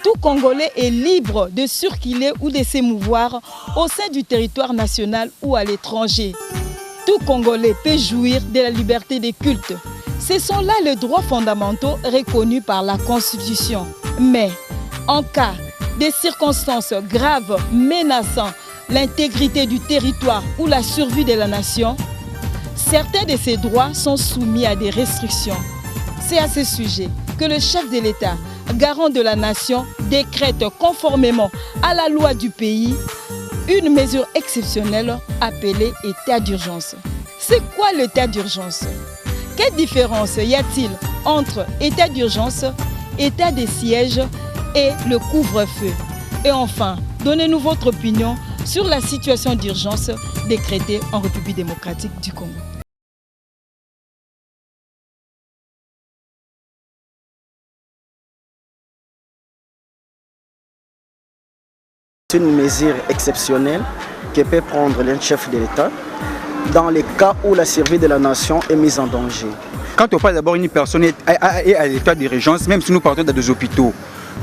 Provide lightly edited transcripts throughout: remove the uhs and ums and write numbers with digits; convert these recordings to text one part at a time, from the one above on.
Tout Congolais est libre de circuler ou de s'émouvoir au sein du territoire national ou à l'étranger. Tout Congolais peut jouir de la liberté de culte. Ce sont là les droits fondamentaux reconnus par la Constitution. Mais en cas de circonstances graves menaçant l'intégrité du territoire ou la survie de la nation, certains de ces droits sont soumis à des restrictions. C'est à ce sujet que le chef de l'État, garant de la nation, décrète conformément à la loi du pays une mesure exceptionnelle appelée état d'urgence. C'est quoi l'état d'urgence? Quelle différence y a-t-il entre état d'urgence, état de siège et le couvre-feu? Et enfin, donnez-nous votre opinion sur la situation d'urgence décrétée en République démocratique du Congo. C'est une mesure exceptionnelle que peut prendre le chef de l'État dans les cas où la survie de la nation est mise en danger. Quand on parle d'abord une personne est à l'état d'urgence, même si nous partons dans des hôpitaux,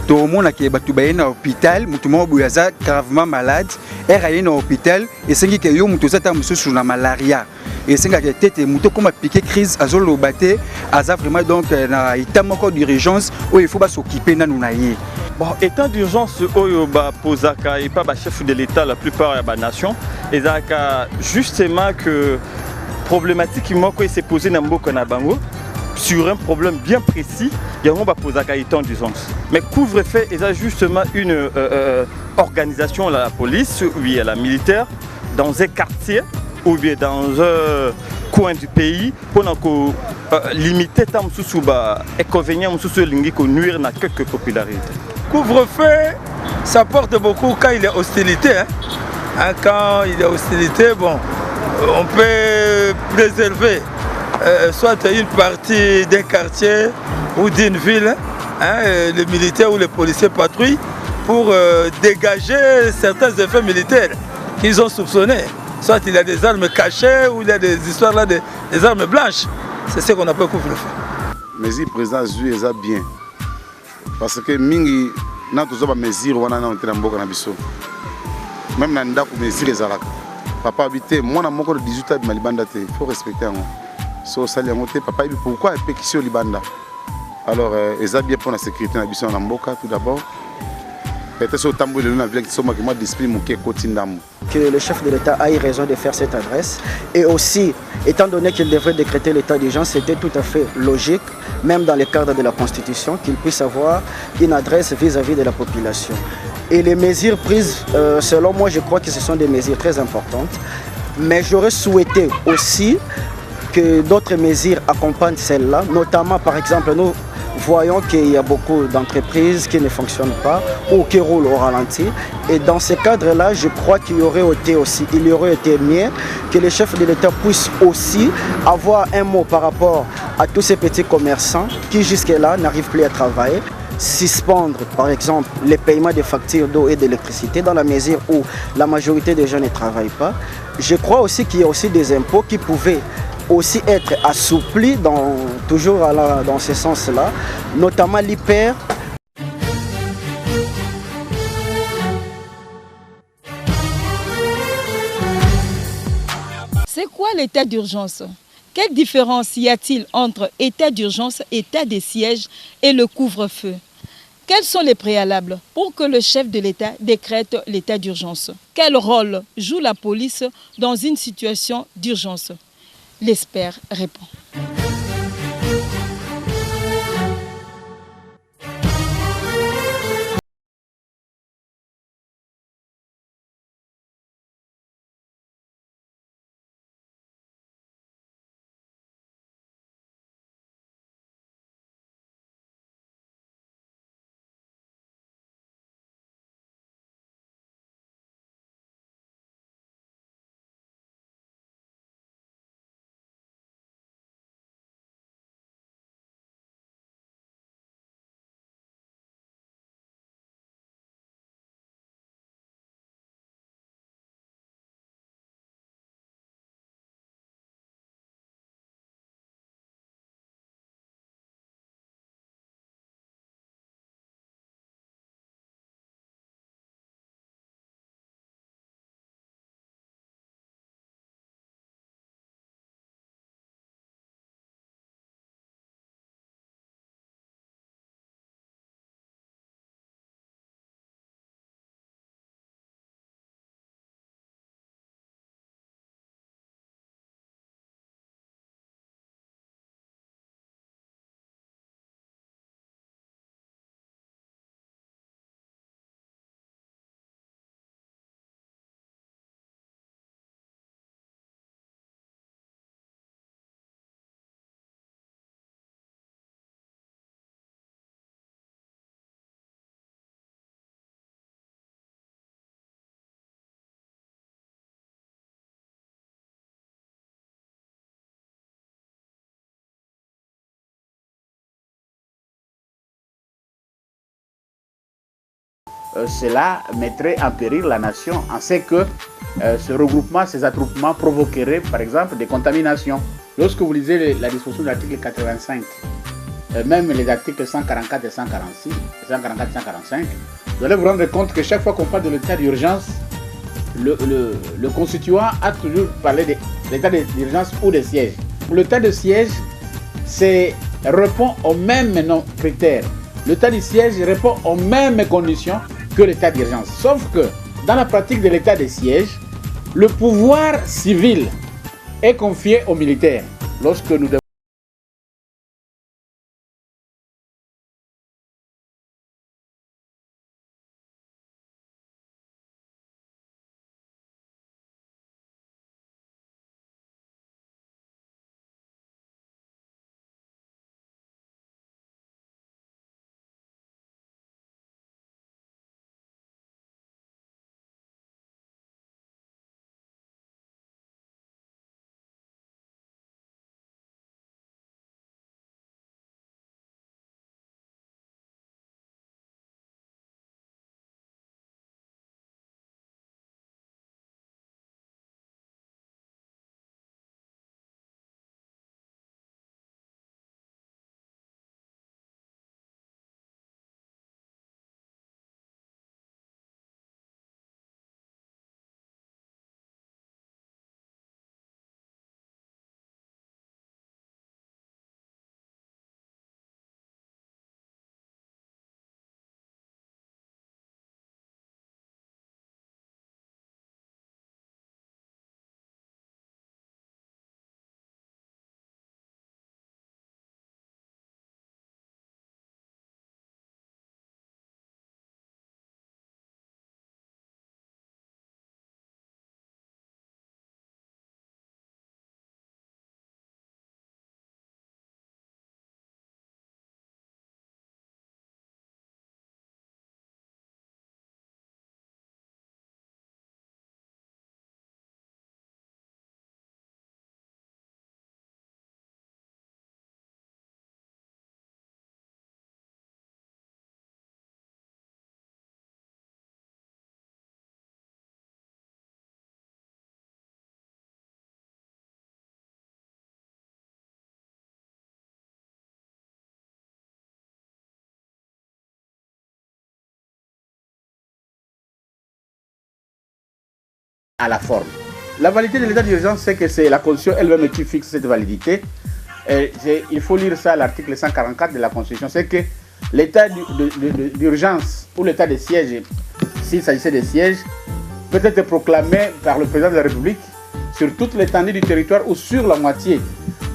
tout le monde qui est à l'hôpital, tout le monde est gravement malade, est à l'hôpital, et c'est qu'il y a sur la malaria. Et c'est qu'il y a tête comme a piqué crise à Zolobaté, à vraiment donc un état d'urgence où il faut s'occuper de nous. Bon, état d'urgence posaka et pas chef de l'État la plupart de la nation, et justement que problématique qui s'est posée dans le Bango sur un problème bien précis, il y a un posaka état d'urgence. Mais couvre-feu est justement une organisation la police ou bien la militaire dans un quartier ou bien dans un coin du pays pour limiter les inconvénients qui nuire à quelques popularités. Couvre-feu, ça porte beaucoup quand il y a hostilité. Quand il y a hostilité, bon, on peut préserver soit une partie d'un quartier ou d'une ville, les militaires ou les policiers patrouillent pour dégager certains effets militaires qu'ils ont soupçonnés. Soit il y a des armes cachées ou il y a des histoires là, des armes blanches. C'est ce qu'on appelle couvre-feu. Mais le président Zui est bien. Parce que mingi na tozoba mesure wana na ontena mboka na biso même na ndako mesure ezalaka papa habité mwana moko de 18 ans malibanda te faut respecter yango so sali yango te papa pourquoi epekisi libanda alors eza bien pour la sécurité na biso na mboka tout d'abord peut-être au tambour de la ville qui sont moi d'esprit moké kotindam que le chef de l'État a eu raison de faire cette adresse et aussi étant donné qu'il devrait décréter l'état d'urgence, c'était tout à fait logique même dans le cadre de la Constitution qu'il puisse avoir une adresse vis-à-vis de la population. Et les mesures prises, selon moi, je crois que ce sont des mesures très importantes, mais j'aurais souhaité aussi que d'autres mesures accompagnent celles-là, notamment par exemple nous voyons qu'il y a beaucoup d'entreprises qui ne fonctionnent pas ou qui roulent au ralenti. Et dans ce cadre-là, je crois qu'il y aurait été mieux que les chefs de l'État puissent aussi avoir un mot par rapport à tous ces petits commerçants qui jusque-là n'arrivent plus à travailler. Suspendre par exemple les paiements des factures d'eau et d'électricité dans la mesure où la majorité des gens ne travaillent pas. Je crois aussi qu'il y a aussi des impôts qui pouvaient aussi être assoupli toujours dans ce sens-là, notamment l'hyper. C'est quoi l'état d'urgence? Quelle différence y a-t-il entre état d'urgence, état de siège et le couvre-feu? Quels sont les préalables pour que le chef de l'État décrète l'état d'urgence? Quel rôle joue la police dans une situation d'urgence? L'expert répond. cela mettrait en péril la nation en ce que ce regroupement, ces attroupements provoqueraient par exemple des contaminations. Lorsque vous lisez la disposition de l'article 85, même les articles 144 et 146, 144 et 145, vous allez vous rendre compte que chaque fois qu'on parle de l'état d'urgence, le constituant a toujours parlé de l'état d'urgence ou de siège. L'état de siège répond aux mêmes critères. L'état de siège répond aux mêmes conditions que l'état d'urgence. Sauf que dans la pratique de l'état de siège, le pouvoir civil est confié aux militaires. Lorsque nous devons à la forme. La validité de l'état d'urgence, c'est que c'est la Constitution elle-même qui fixe cette validité. Il faut lire ça à l'article 144 de la Constitution. C'est que l'état d'urgence ou l'état de siège, s'il s'agissait de siège, peut être proclamé par le président de la République sur toute l'étendue du territoire ou sur la moitié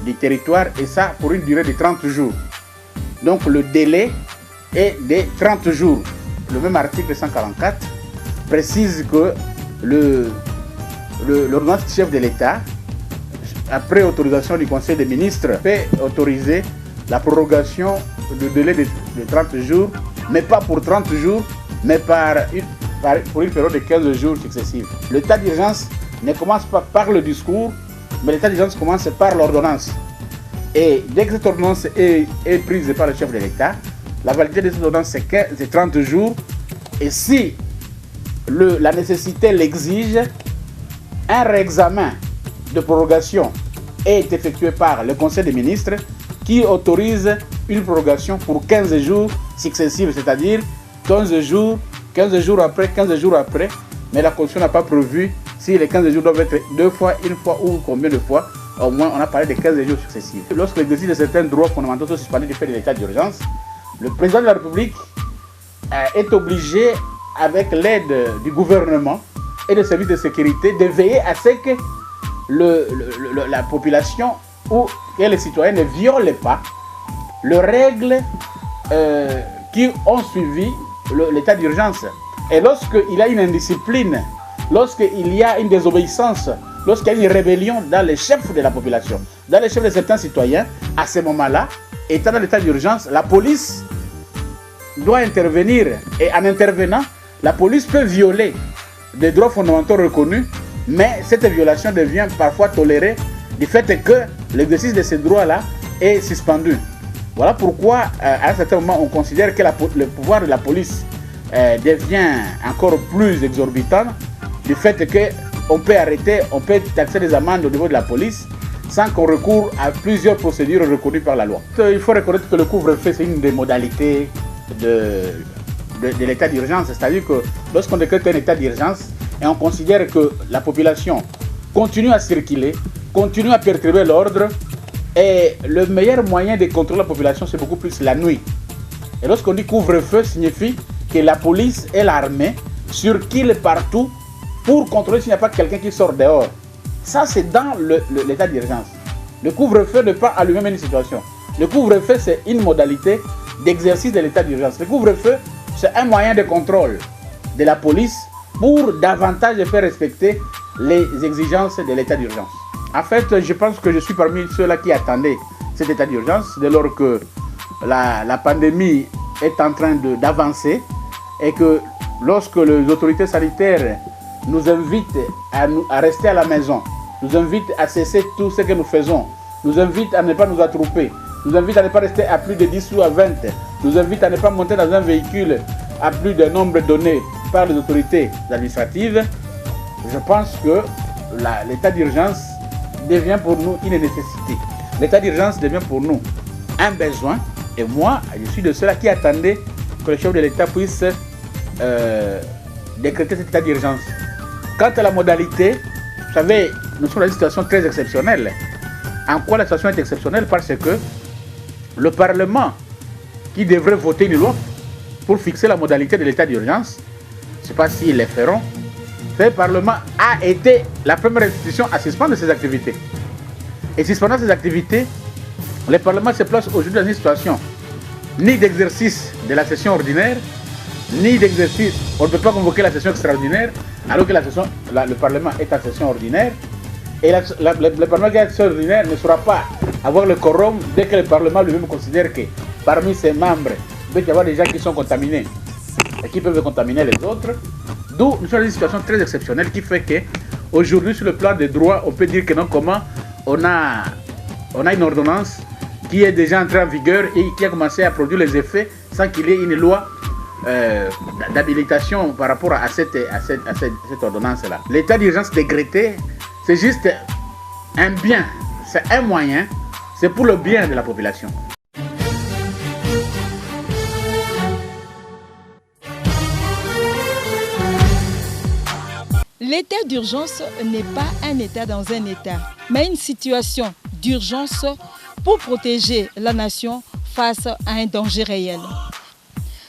du territoire, et ça pour une durée de 30 jours. Donc le délai est de 30 jours. Le même article 144 précise que l'ordonnance du chef de l'État, après autorisation du Conseil des ministres, peut autoriser la prorogation du délai de 30 jours, mais pas pour 30 jours, mais pour une période de 15 jours successifs. L'état d'urgence ne commence pas par le discours, mais l'état d'urgence commence par l'ordonnance. Et dès que cette ordonnance est prise par le chef de l'État, la validité de cette ordonnance c'est 30 jours. Et si la nécessité l'exige, un réexamen de prorogation est effectué par le Conseil des ministres qui autorise une prorogation pour 15 jours successifs, c'est-à-dire 15 jours après, mais la Constitution n'a pas prévu si les 15 jours doivent être 2 fois, 1 fois ou combien de fois. Au moins, on a parlé de 15 jours successifs. Lorsque l'exercice de certains droits fondamentaux sont suspendus du fait de l'état d'urgence, le président de la République est obligé, avec l'aide du gouvernement et des services de sécurité, de veiller à ce que la population ou que les citoyens ne violent pas les règles qui ont suivi l'état d'urgence. Et lorsqu'il y a une indiscipline, lorsqu'il y a une désobéissance, lorsqu'il y a une rébellion dans les chefs de la population, dans les chefs de certains citoyens, à ce moment-là, étant dans l'état d'urgence, la police doit intervenir. Et en intervenant, la police peut violer des droits fondamentaux reconnus, mais cette violation devient parfois tolérée du fait que l'exercice de ces droits-là est suspendu. Voilà pourquoi, à un certain moment, on considère que le pouvoir de la police devient encore plus exorbitant du fait qu'on peut arrêter, on peut taxer des amendes au niveau de la police sans qu'on recourt à plusieurs procédures reconnues par la loi. Il faut reconnaître que le couvre-feu, c'est une des modalités de l'état d'urgence. C'est-à-dire que lorsqu'on décrète un état d'urgence et on considère que la population continue à circuler, continue à perturber l'ordre, et le meilleur moyen de contrôler la population, c'est beaucoup plus la nuit. Et lorsqu'on dit couvre-feu, signifie que la police et l'armée circulent partout pour contrôler s'il n'y a pas quelqu'un qui sort dehors. Ça, c'est dans l'état d'urgence. Le couvre-feu ne pas à lui-même une situation. Le couvre-feu, c'est une modalité d'exercice de l'état d'urgence. Le couvre-feu, c'est un moyen de contrôle de la police pour davantage faire respecter les exigences de l'état d'urgence. En fait, je pense que je suis parmi ceux-là qui attendaient cet état d'urgence dès lors que la pandémie est en train d'avancer et que lorsque les autorités sanitaires nous invitent à rester à la maison, nous invitent à cesser tout ce que nous faisons, nous invitent à ne pas nous attrouper, nous invitent à ne pas rester à plus de 10 ou à 20, nous invitent à ne pas monter dans un véhicule à plus d'un nombre donné par les autorités administratives. Je pense que l'état d'urgence devient pour nous une nécessité. L'état d'urgence devient pour nous un besoin. Et moi, je suis de ceux-là qui attendaient que le chef de l'État puisse décréter cet état d'urgence. Quant à la modalité, vous savez, nous sommes dans une situation très exceptionnelle. En quoi la situation est exceptionnelle? Parce que le Parlement, qui devrait voter une loi pour fixer la modalité de l'état d'urgence, je ne sais pas s'ils le feront, le Parlement a été la première institution à suspendre ses activités. Et suspendant ses activités, le Parlement se place aujourd'hui dans une situation ni d'exercice de la session ordinaire, ni d'exercice, on ne peut pas convoquer la session extraordinaire, alors que le Parlement est en session ordinaire. Et le Parlement qui est en session ordinaire ne saura pas avoir le quorum dès que le Parlement lui-même considère que parmi ses membres, il peut y avoir des gens qui sont contaminés et qui peuvent contaminer les autres. D'où nous sommes dans une situation très exceptionnelle qui fait qu'aujourd'hui, sur le plan des droits, on peut dire que non, comment on a une ordonnance qui est déjà entrée en vigueur et qui a commencé à produire les effets sans qu'il y ait une loi d'habilitation par rapport à cette ordonnance-là. L'état d'urgence décrété, c'est juste un bien, c'est un moyen, c'est pour le bien de la population. L'état d'urgence n'est pas un état dans un état, mais une situation d'urgence pour protéger la nation face à un danger réel.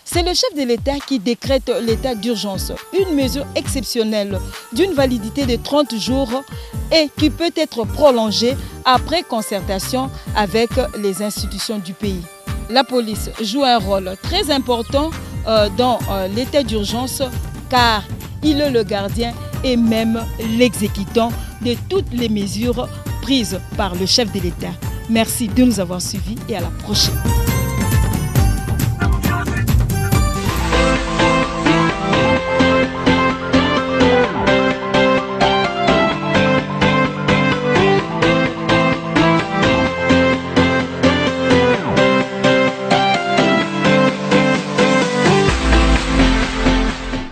C'est le chef de l'État qui décrète l'état d'urgence, une mesure exceptionnelle d'une validité de 30 jours et qui peut être prolongée après concertation avec les institutions du pays. La police joue un rôle très important dans l'état d'urgence car il est le gardien et même l'exécutant de toutes les mesures prises par le chef de l'État. Merci de nous avoir suivis et à la prochaine.